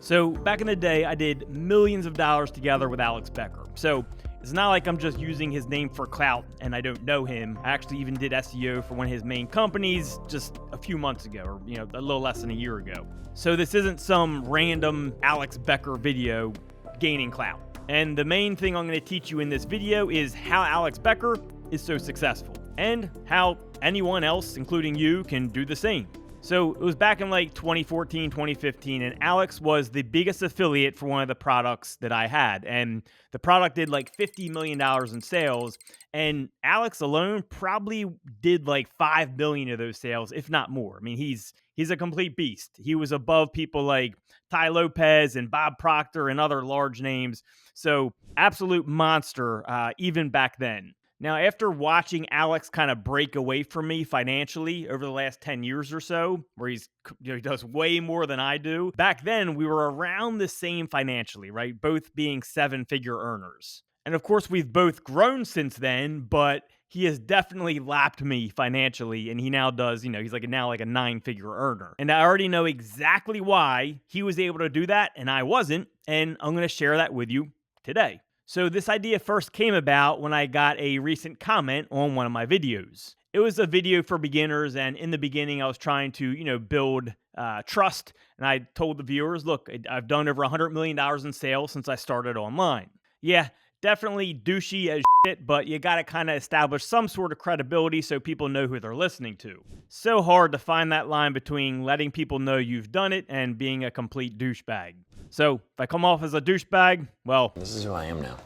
So back in the day, I did millions of dollars together with Alex Becker. So it's not like I'm just using his name for clout and I don't know him. I actually even did SEO for one of his main companies just a few months ago, or a little less than a year ago. So this isn't some random Alex Becker video gaining clout. And the main thing I'm going to teach you in this video is how Alex Becker is so successful and how anyone else, including you, can do the same. So it was back in like 2014, 2015, and Alex was the biggest affiliate for one of the products that I had. And the product did like $50 million in sales. And Alex alone probably did like 5 million of those sales, if not more. I mean, he's a complete beast. He was above people like Ty Lopez and Bob Proctor and other large names. So absolute monster, even back then. Now, after watching Alex kind of break away from me financially over the last 10 years or so, where he does way more than I do, back then we were around the same financially, right? Both being 7-figure earners. And of course, we've both grown since then, but he has definitely lapped me financially, and he now does, he's now like a 9-figure earner. And I already know exactly why he was able to do that and I wasn't, and I'm going to share that with you today. So this idea first came about when I got a recent comment on one of my videos. It was a video for beginners, and in the beginning I was trying to, build trust, and I told the viewers, look, I've done over $100 million in sales since I started online. Yeah, definitely douchey as shit, but you got to kind of establish some sort of credibility so people know who they're listening to. So hard to find that line between letting people know you've done it and being a complete douchebag. So if I come off as a douchebag, well, this is who I am now.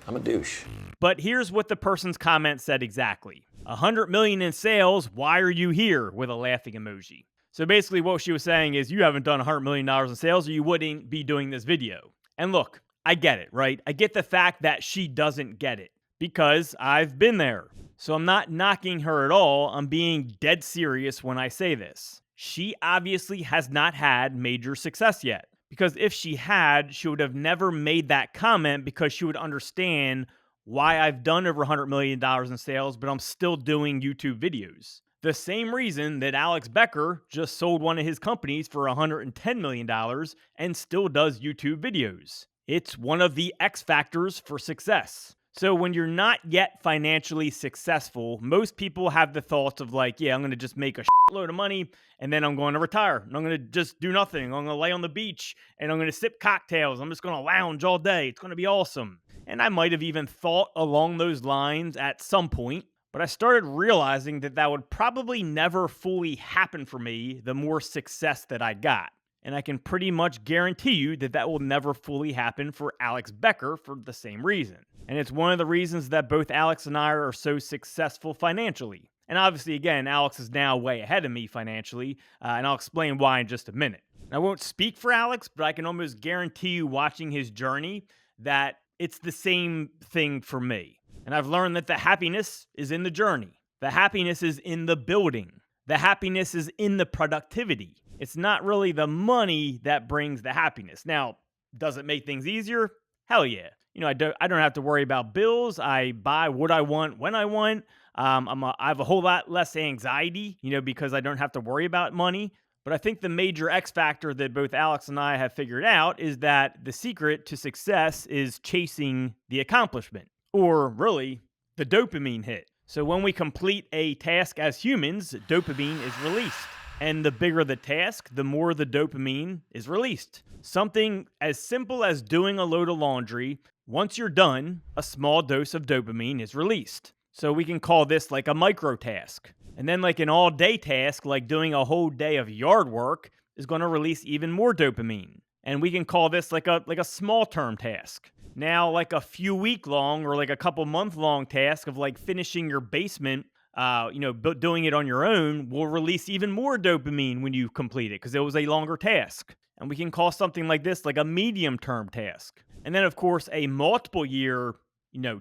I'm a douche. But here's what the person's comment said exactly. 100 million in sales, why are you here? With a laughing emoji. So basically what she was saying is you haven't done $100 million in sales or you wouldn't be doing this video. And look, I get it, right? I get the fact that she doesn't get it because I've been there. So I'm not knocking her at all. I'm being dead serious when I say this. She obviously has not had major success yet. Because if she had, she would have never made that comment because she would understand why I've done over $100 million in sales, but I'm still doing YouTube videos. The same reason that Alex Becker just sold one of his companies for $110 million and still does YouTube videos. It's one of the X factors for success. So when you're not yet financially successful, most people have the thoughts of like, yeah, I'm going to just make a shitload of money and then I'm going to retire. And I'm going to just do nothing. I'm going to lay on the beach and I'm going to sip cocktails. I'm just going to lounge all day. It's going to be awesome. And I might have even thought along those lines at some point, but I started realizing that that would probably never fully happen for me the more success that I got. And I can pretty much guarantee you that that will never fully happen for Alex Becker for the same reason. And it's one of the reasons that both Alex and I are so successful financially. And obviously, again, Alex is now way ahead of me financially, and I'll explain why in just a minute. And I won't speak for Alex, but I can almost guarantee you watching his journey that it's the same thing for me. And I've learned that the happiness is in the journey. The happiness is in the building. The happiness is in the productivity. It's not really the money that brings the happiness. Now, does it make things easier? Hell yeah. I don't have to worry about bills. I buy what I want when I want. I have a whole lot less anxiety, because I don't have to worry about money. But I think the major X factor that both Alex and I have figured out is that the secret to success is chasing the accomplishment, or really the dopamine hit. So when we complete a task as humans, dopamine is released. And the bigger the task, the more the dopamine is released. Something as simple as doing a load of laundry, once you're done, a small dose of dopamine is released. So we can call this like a micro task. And then like an all-day task, like doing a whole day of yard work, is going to release even more dopamine. And we can call this like a small-term task. Now, like a few week-long or like a couple month-long task of like finishing your basement, doing it on your own will release even more dopamine when you complete it because it was a longer task. And we can call something like this like a medium-term task. And then, of course, a multiple-year,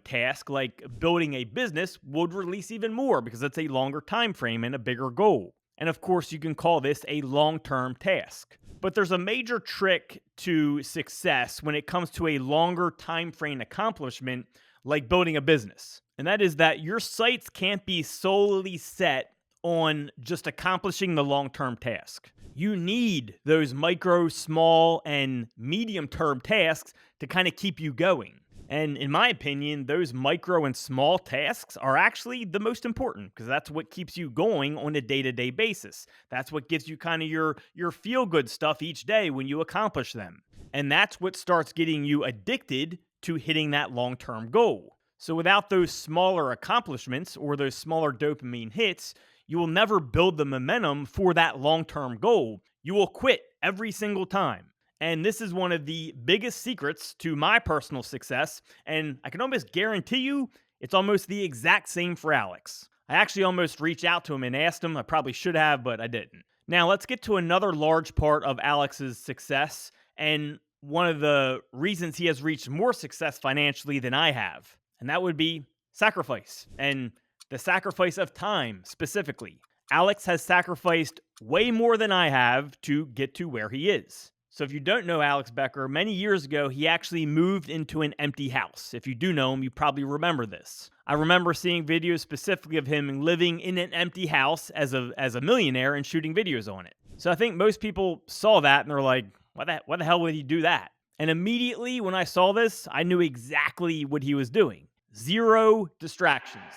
task like building a business would release even more because it's a longer time frame and a bigger goal. And of course, you can call this a long-term task. But there's a major trick to success when it comes to a longer time frame accomplishment like building a business. And that is that your sights can't be solely set on just accomplishing the long term task. You need those micro, small, and medium term tasks to kind of keep you going. And in my opinion, those micro and small tasks are actually the most important because that's what keeps you going on a day-to-day basis. That's what gives you kind of your feel-good stuff each day when you accomplish them. And that's what starts getting you addicted to hitting that long-term goal. So without those smaller accomplishments or those smaller dopamine hits, you will never build the momentum for that long-term goal. You will quit every single time. And this is one of the biggest secrets to my personal success. And I can almost guarantee you it's almost the exact same for Alex. I actually almost reached out to him and asked him. I probably should have, but I didn't. Now, let's get to another large part of Alex's success and one of the reasons he has reached more success financially than I have. And that would be sacrifice and the sacrifice of time specifically. Alex has sacrificed way more than I have to get to where he is. So if you don't know Alex Becker, many years ago, he actually moved into an empty house. If you do know him, you probably remember this. I remember seeing videos specifically of him living in an empty house as a millionaire and shooting videos on it. So I think most people saw that and they're like, why the hell would he do that? And immediately when I saw this, I knew exactly what he was doing. Zero distractions.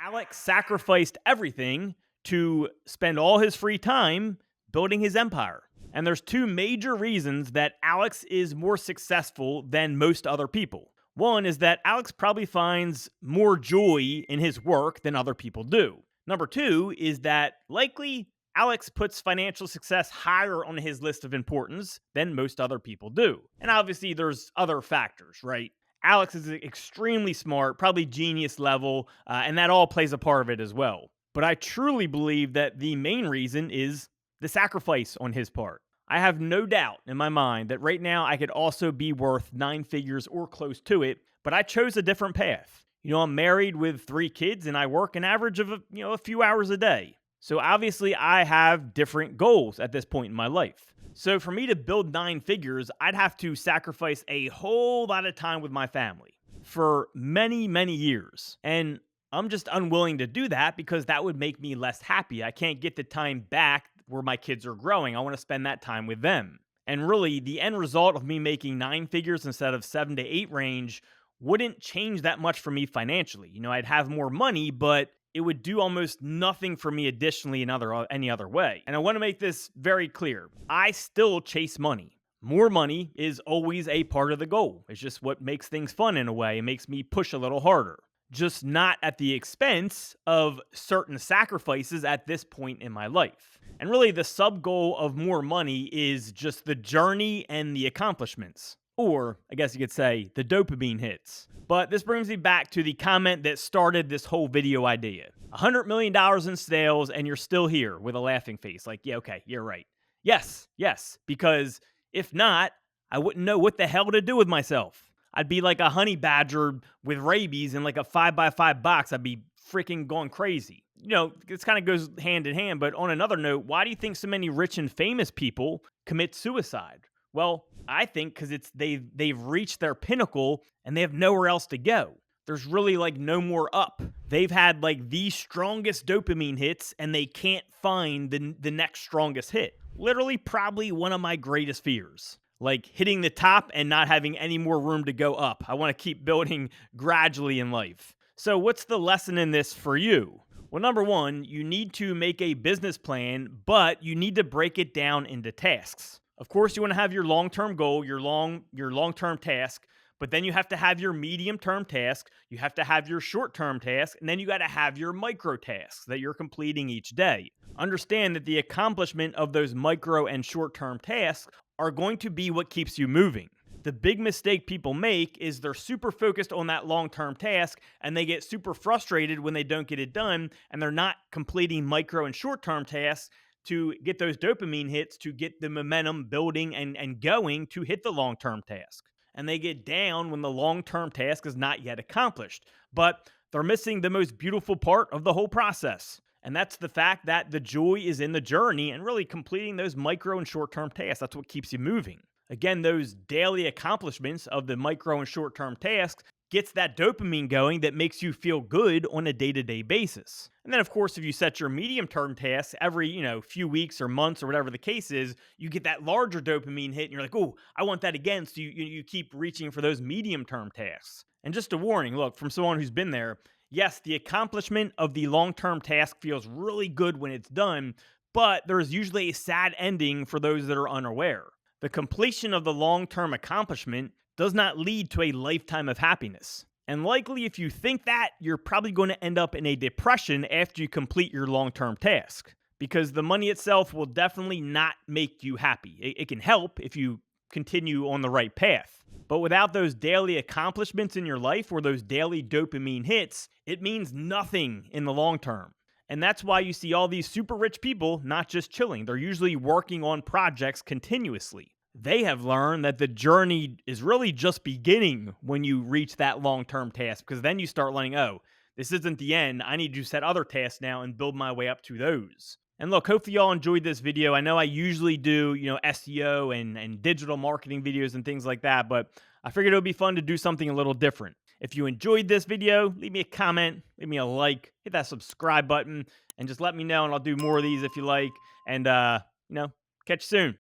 Alex sacrificed everything to spend all his free time building his empire. And there's two major reasons that Alex is more successful than most other people. One is that Alex probably finds more joy in his work than other people do. Number two is that likely Alex puts financial success higher on his list of importance than most other people do. And obviously there's other factors, right? Alex is extremely smart, probably genius level, and that all plays a part of it as well. But I truly believe that the main reason is the sacrifice on his part. I have no doubt in my mind that right now I could also be worth 9 figures or close to it, but I chose a different path. I'm married with 3 kids and I work an average of a few hours a day. So obviously I have different goals at this point in my life. So for me to build 9 figures, I'd have to sacrifice a whole lot of time with my family for many, many years. And I'm just unwilling to do that because that would make me less happy. I can't get the time back where my kids are growing. I want to spend that time with them. And really, the end result of me making 9 figures instead of 7 to 8 range wouldn't change that much for me financially. I'd have more money, but it would do almost nothing for me additionally in any other way. And I want to make this very clear. I still chase money. More money is always a part of the goal. It's just what makes things fun in a way. It makes me push a little harder. Just not at the expense of certain sacrifices at this point in my life. And really, the sub goal of more money is just the journey and the accomplishments. Or, I guess you could say, the dopamine hits. But this brings me back to the comment that started this whole video idea. $100 million in sales and you're still here with a laughing face. Like, yeah, okay, you're right. Yes, because if not, I wouldn't know what the hell to do with myself. I'd be like a honey badger with rabies in like a 5x5 box. I'd be freaking going crazy. This kind of goes hand in hand. But on another note, why do you think so many rich and famous people commit suicide? Well, I think because they've reached their pinnacle and they have nowhere else to go. There's really like no more up. They've had like the strongest dopamine hits and they can't find the next strongest hit. Literally probably one of my greatest fears. Like hitting the top and not having any more room to go up. I want to keep building gradually in life. So what's the lesson in this for you? Well, number one, you need to make a business plan, but you need to break it down into tasks. Of course, you want to have your long-term goal, your long-term task, but then you have to have your medium-term task, you have to have your short-term task, and then you got to have your micro tasks that you're completing each day. Understand that the accomplishment of those micro and short-term tasks are going to be what keeps you moving. The big mistake people make is they're super focused on that long-term task and they get super frustrated when they don't get it done and they're not completing micro and short-term tasks to get those dopamine hits, to get the momentum building and going to hit the long-term task. And they get down when the long-term task is not yet accomplished. But they're missing the most beautiful part of the whole process. And that's the fact that the joy is in the journey and really completing those micro and short-term tasks. That's what keeps you moving. Again, those daily accomplishments of the micro and short-term tasks gets that dopamine going that makes you feel good on a day-to-day basis. And then of course, if you set your medium-term tasks every, few weeks or months or whatever the case is, you get that larger dopamine hit and you're like, "Oh, I want that again." So you keep reaching for those medium-term tasks. And just a warning, look, from someone who's been there, yes, the accomplishment of the long-term task feels really good when it's done, but there's usually a sad ending for those that are unaware. The completion of the long term accomplishment does not lead to a lifetime of happiness. And likely, if you think that, you're probably going to end up in a depression after you complete your long term task. Because the money itself will definitely not make you happy. It can help if you continue on the right path. But without those daily accomplishments in your life or those daily dopamine hits, it means nothing in the long term. And that's why you see all these super rich people not just chilling, they're usually working on projects continuously. They have learned that the journey is really just beginning when you reach that long term task, because then you start learning, oh, this isn't the end. I need to set other tasks now and build my way up to those. And look, hopefully y'all enjoyed this video. I know I usually do, SEO and digital marketing videos and things like that, but I figured it would be fun to do something a little different. If you enjoyed this video, leave me a comment, leave me a like, hit that subscribe button, and just let me know, and I'll do more of these if you like. And, catch you soon.